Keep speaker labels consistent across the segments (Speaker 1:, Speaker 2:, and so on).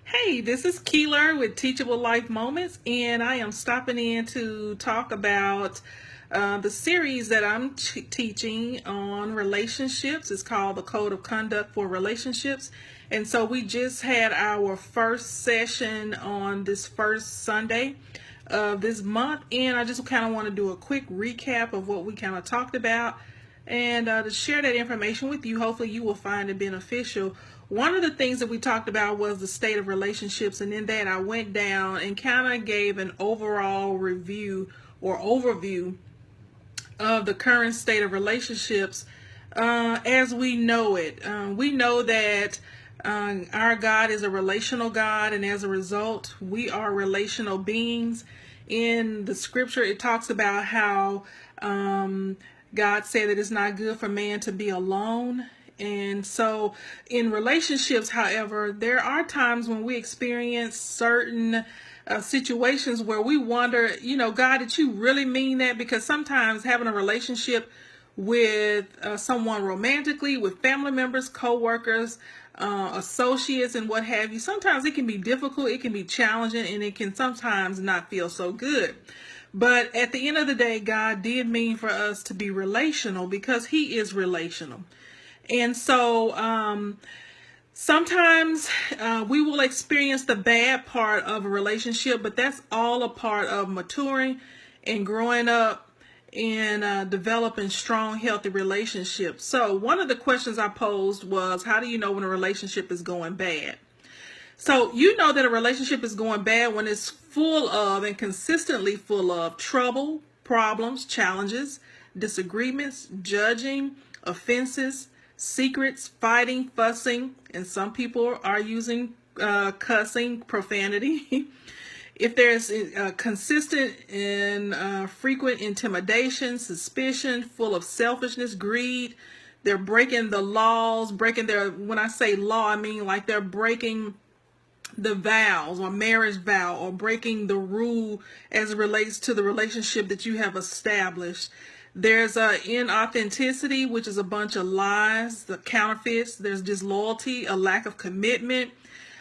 Speaker 1: Hey, this is Keeler with Teachable Life Moments, and I am stopping in to talk about the series that I'm teaching on relationships. It's called The Code of Conduct for Relationships. And so we just had our first session on this first Sunday of this month, and I just kind of want to do a quick recap of what we kind of talked about and to share that information with you. Hopefully you will find it beneficial. One of the things that we talked about was the state of relationships, and in that I went down and kind of gave an overall review or overview of the current state of relationships as we know it. We know that our God is a relational God, and as a result, we are relational beings. In the scripture, it talks about how God said that it's not good for man to be alone. And so in relationships, however, there are times when we experience certain situations where we wonder, God, did you really mean that? Because sometimes having a relationship with someone romantically, with family members, co-workers, associates, and what have you, sometimes it can be difficult, it can be challenging, and it can sometimes not feel so good. But at the end of the day, God did mean for us to be relational because He is relational. And so sometimes we will experience the bad part of a relationship, but that's all a part of maturing and growing up and developing strong, healthy relationships. So one of the questions I posed was, how do you know when a relationship is going bad? So you know that a relationship is going bad when it's full of and consistently full of trouble, problems, challenges, disagreements, judging, offenses, secrets, fighting, fussing, and some people are using cussing, profanity. If there's consistent and frequent intimidation, suspicion, full of selfishness, greed, they're breaking the laws, when I say law, I mean like they're breaking the vows or marriage vow or breaking the rule as it relates to the relationship that you have established. There's inauthenticity, which is a bunch of lies, the counterfeits. There's disloyalty, a lack of commitment,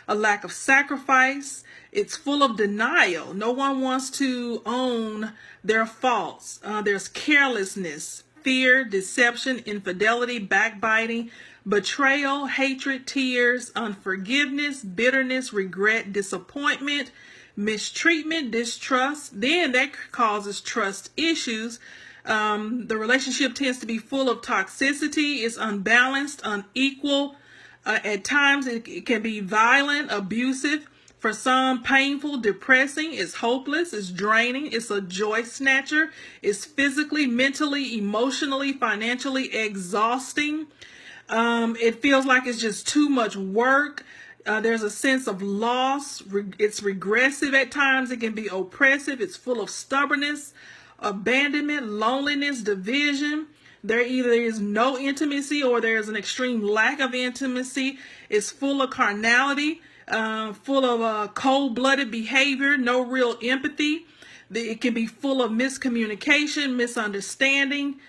Speaker 1: a lack of sacrifice. It's full of denial. No one wants to own their faults. There's carelessness, fear, deception, infidelity, backbiting, betrayal, hatred, tears, unforgiveness, bitterness, regret, disappointment, mistreatment, distrust. Then that causes trust issues. The relationship tends to be full of toxicity. It's unbalanced, unequal. At times it can be violent, abusive. For some, painful, depressing. It's hopeless, it's draining, it's a joy snatcher. It's physically, mentally, emotionally, financially exhausting. It feels like it's just too much work. There's a sense of loss. It's regressive at times. It can be oppressive. It's full of stubbornness, abandonment, loneliness, division. There either is no intimacy or there's an extreme lack of intimacy. It's full of carnality, full of cold-blooded behavior, no real empathy. It can be full of miscommunication, misunderstanding,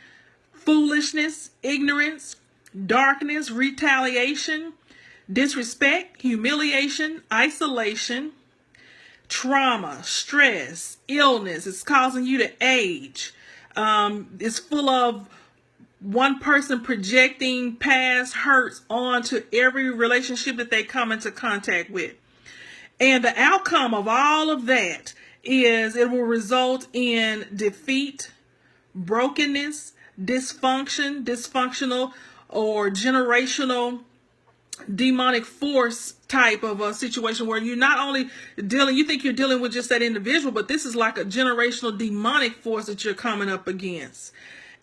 Speaker 1: foolishness, ignorance, darkness, retaliation, disrespect, humiliation, isolation, trauma, stress, illness. It's causing you to age. It's full of one person projecting past hurts onto every relationship that they come into contact with. And the outcome of all of that is it will result in defeat, brokenness, dysfunctional or generational demonic force type of a situation where you're not only you think you're dealing with just that individual, but this is like a generational demonic force that you're coming up against.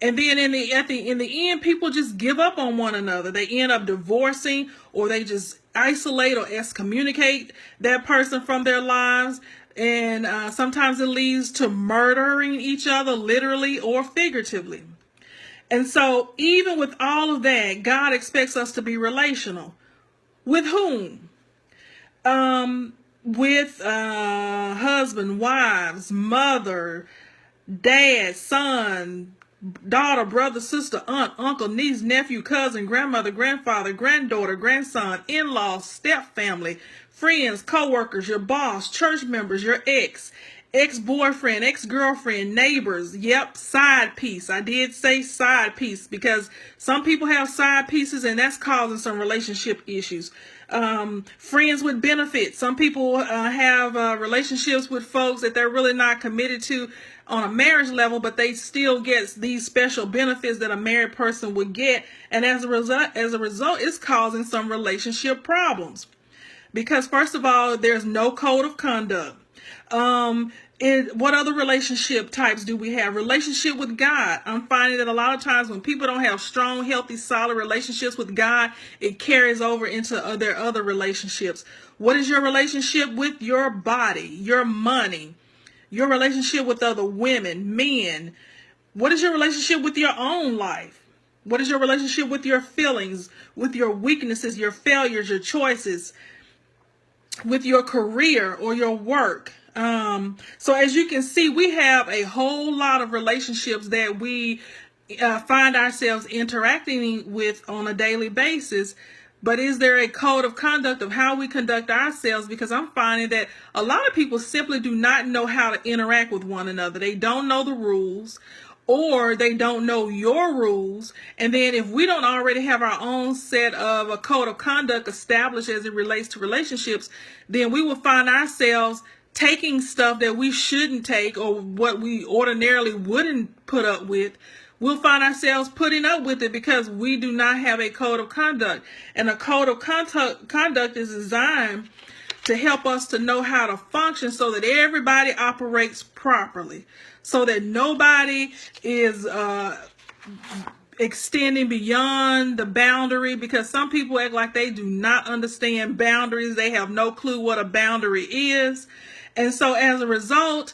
Speaker 1: And then in the end, people just give up on one another. They end up divorcing, or they just isolate or excommunicate that person from their lives. And sometimes it leads to murdering each other, literally or figuratively. And so even with all of that, God expects us to be relational. With whom? With husband, wives, mother, dad, son, daughter, brother, sister, aunt, uncle, niece, nephew, cousin, grandmother, grandfather, granddaughter, grandson, in-laws, step family, friends, co-workers, your boss, church members, your ex-boyfriend, ex-girlfriend, neighbors. Yep, side piece. I did say side piece because some people have side pieces and that's causing some relationship issues. Friends with benefits. Some people have relationships with folks that they're really not committed to on a marriage level, but they still get these special benefits that a married person would get, and as a result, it's causing some relationship problems. Because first of all, there's no code of conduct. What other relationship types do we have? Relationship with God. I'm finding that a lot of times when people don't have strong, healthy, solid relationships with God, it carries over into their other relationships. What is your relationship with your body, your money, your relationship with other women, men? What is your relationship with your own life? What is your relationship with your feelings, with your weaknesses, your failures, your choices, with your career or your work? So as you can see, we have a whole lot of relationships that we find ourselves interacting with on a daily basis. But is there a code of conduct of how we conduct ourselves? Because I'm finding that a lot of people simply do not know how to interact with one another. They don't know the rules, or they don't know your rules. And then if we don't already have our own set of a code of conduct established as it relates to relationships, then we will find ourselves taking stuff that we shouldn't take, or what we ordinarily wouldn't put up with. We'll find ourselves putting up with it because we do not have a code of conduct. And a code of conduct is designed to help us to know how to function so that everybody operates properly, so that nobody is extending beyond the boundary, because some people act like they do not understand boundaries. They have no clue what a boundary is. And so as a result,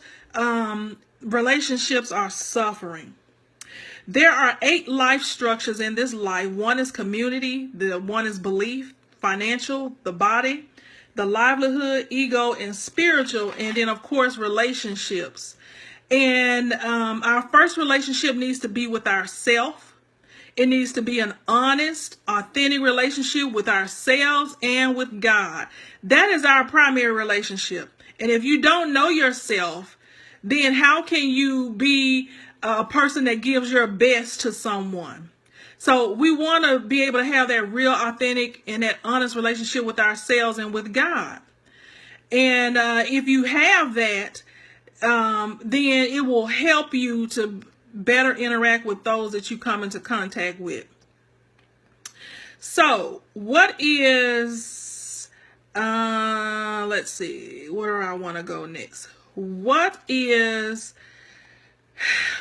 Speaker 1: relationships are suffering. There are 8 life structures in this life. One is community, the one is belief, financial, the body, the livelihood, ego, and spiritual, and then of course relationships. And our first relationship needs to be with ourselves. It needs to be an honest, authentic relationship with ourselves and with God. That is our primary relationship. And if you don't know yourself, then how can you be a person that gives your best to someone? So we want to be able to have that real, authentic, and that honest relationship with ourselves and with God. And if you have that, then it will help you to better interact with those that you come into contact with. So what is, let's see, where do I want to go next? What is,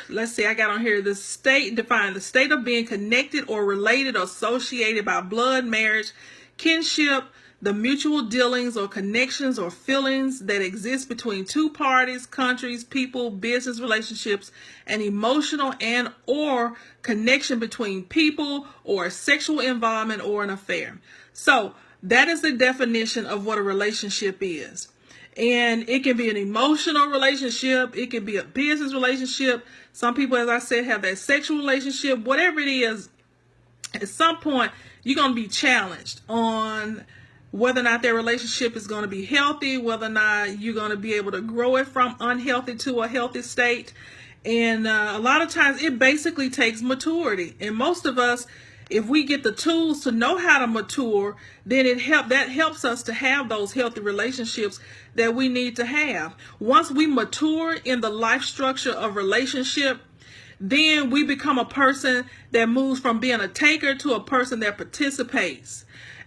Speaker 1: let's see, I got on here, the state, define the state of being connected or related or associated by blood, marriage, kinship, the mutual dealings or connections or feelings that exist between two parties, countries, people, business relationships, an emotional and or connection between people, or a sexual involvement or an affair. So that is the definition of what a relationship is. And it can be an emotional relationship. It can be a business relationship. Some people, as I said, have that sexual relationship. Whatever it is, at some point, you're going to be challenged on whether or not their relationship is going to be healthy, whether or not you're going to be able to grow it from unhealthy to a healthy state. And a lot of times it basically takes maturity. And most of us, if we get the tools to know how to mature, then that helps us to have those healthy relationships that we need to have. Once we mature in the life structure of relationship, then we become a person that moves from being a taker to a person that participates.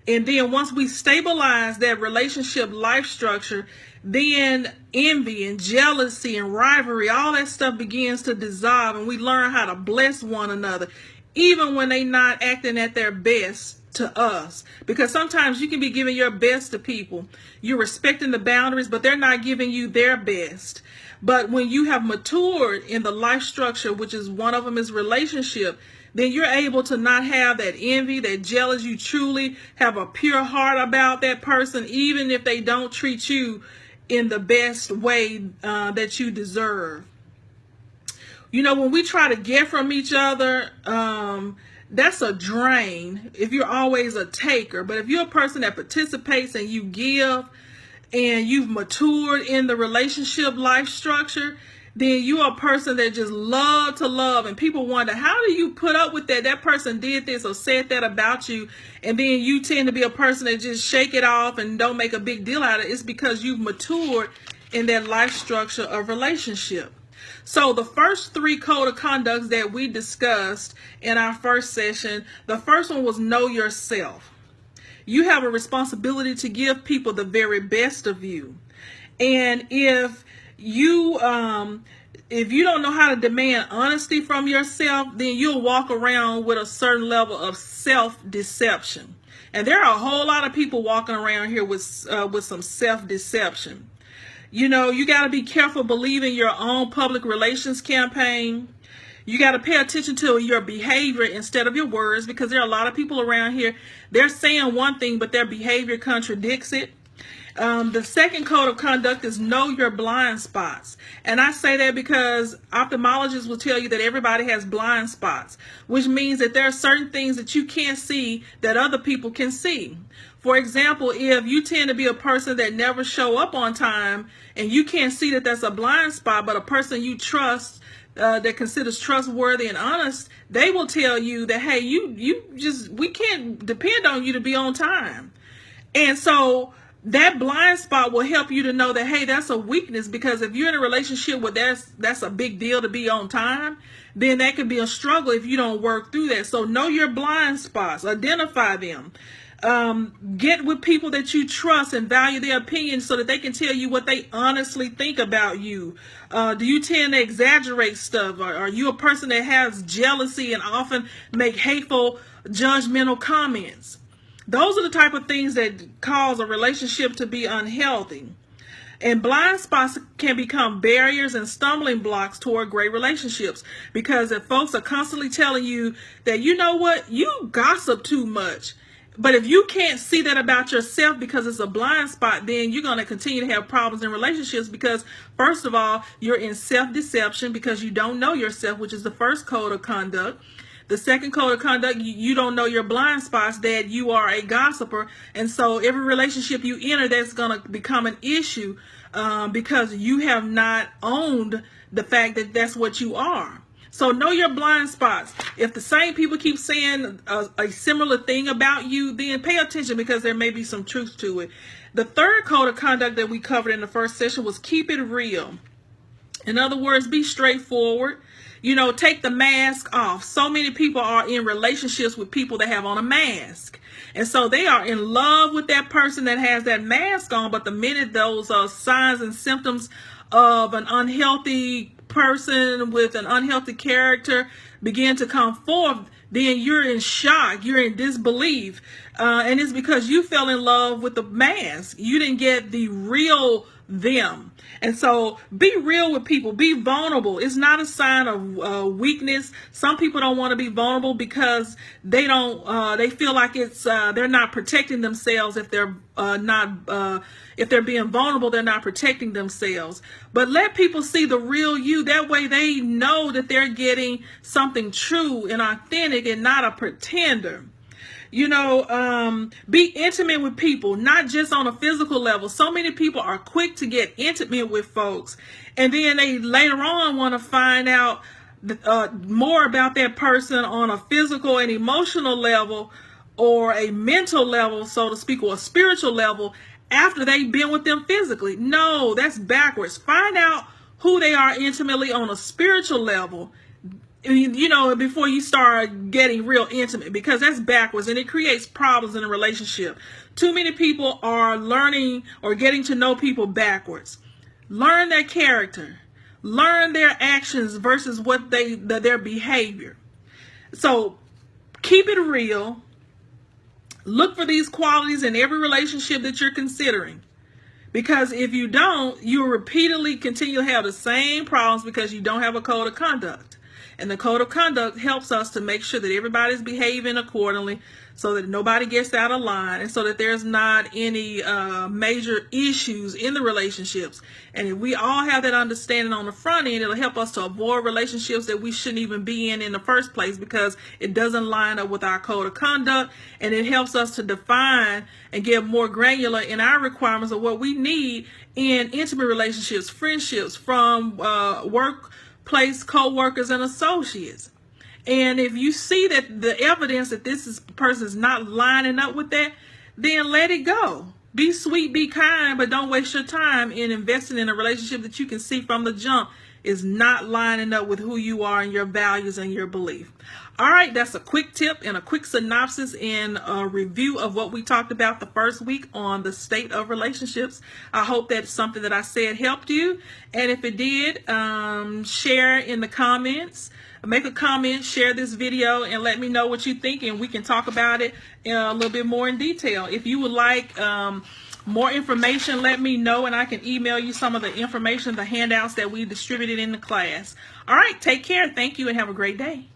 Speaker 1: And then once we stabilize that relationship life structure, then envy and jealousy and rivalry, all that stuff begins to dissolve, and we learn how to bless one another, even when they're not acting at their best to us. Because sometimes you can be giving your best to people. You're respecting the boundaries, but they're not giving you their best. But when you have matured in the life structure, which is one of them is relationship, then you're able to not have that envy, that jealous. You truly have a pure heart about that person, even if they don't treat you in the best way that you deserve. You know, when we try to get from each other, that's a drain if you're always a taker. But if you're a person that participates and you give and you've matured in the relationship life structure, then you're a person that just love to love. And people wonder, how do you put up with that? That person did this or said that about you. And then you tend to be a person that just shake it off and don't make a big deal out of it. It's because you've matured in that life structure of relationship. So the first 3 code of conducts that we discussed in our first session, the first one was know yourself. You have a responsibility to give people the very best of you. And if you don't know how to demand honesty from yourself, then you'll walk around with a certain level of self-deception. And there are a whole lot of people walking around here with some self-deception. You know, you got to be careful believing your own public relations campaign. You got to pay attention to your behavior instead of your words, because there are a lot of people around here, they're saying one thing, but their behavior contradicts it. The second code of conduct is know your blind spots. And I say that because ophthalmologists will tell you that everybody has blind spots, which means that there are certain things that you can't see that other people can see. For example, if you tend to be a person that never show up on time and you can't see that that's a blind spot, but a person you trust that considers trustworthy and honest, they will tell you that, hey, we can't depend on you to be on time. And so that blind spot will help you to know that, hey, that's a weakness, because if you're in a relationship where that's a big deal to be on time, then that could be a struggle if you don't work through that. So know your blind spots, identify them. Get with people that you trust and value their opinions so that they can tell you what they honestly think about you. Do you tend to exaggerate stuff? Are you a person that has jealousy and often make hateful, judgmental comments? Those are the type of things that cause a relationship to be unhealthy. And blind spots can become barriers and stumbling blocks toward great relationships, because if folks are constantly telling you that, you know what, you gossip too much. But if you can't see that about yourself because it's a blind spot, then you're going to continue to have problems in relationships, because first of all, you're in self-deception because you don't know yourself, which is the first code of conduct. The second code of conduct, you don't know your blind spots, that you are a gossiper. And so every relationship you enter, that's going to become an issue because you have not owned the fact that that's what you are. So know your blind spots. If the same people keep saying a similar thing about you, then pay attention, because there may be some truth to it. The third code of conduct that we covered in the first session was keep it real. In other words, be straightforward. You know, take the mask off. So many people are in relationships with people that have on a mask. And so they are in love with that person that has that mask on. But the minute those signs and symptoms of an unhealthy person with an unhealthy character begin to come forth, then you're in shock, you're in disbelief, and it's because you fell in love with the mask. You didn't get the real them. And so be real with people, be vulnerable. It's not a sign of weakness. Some people don't want to be vulnerable because they feel like it's they're not protecting themselves. If they're if they're being vulnerable, they're not protecting themselves. But let people see the real you. That way they know that they're getting something true and authentic and not a pretender. You know, be intimate with people, not just on a physical level. So many people are quick to get intimate with folks, and then they later on want to find out more about that person on a physical and emotional level, or a mental level, so to speak, or a spiritual level, after they've been with them physically. No, that's backwards. Find out who they are intimately on a spiritual level, you know, before you start getting real intimate, because that's backwards and it creates problems in a relationship. Too many people are learning or getting to know people backwards. Learn their character, learn their actions versus what their behavior. So keep it real. Look for these qualities in every relationship that you're considering, because if you don't, you'll repeatedly continue to have the same problems because you don't have a code of conduct. And the code of conduct helps us to make sure that everybody's behaving accordingly, so that nobody gets out of line, and so that there's not any major issues in the relationships. And if we all have that understanding on the front end, it'll help us to avoid relationships that we shouldn't even be in the first place, because it doesn't line up with our code of conduct. And it helps us to define and get more granular in our requirements of what we need in intimate relationships, friendships, from workplace co-workers and associates. And if you see that the evidence that person is not lining up with that, then let it go. Be sweet, be kind, but don't waste your time in investing in a relationship that you can see from the jump is not lining up with who you are and your values and your belief. All right, that's a quick tip and a quick synopsis and a review of what we talked about the first week on the state of relationships. I hope that something that I said helped you. And if it did, share in the comments. Make a comment, share this video, and let me know what you think, and we can talk about it a little bit more in detail. If you would like more information, let me know, and I can email you some of the information, the handouts that we distributed in the class. All right, take care. Thank you, and have a great day.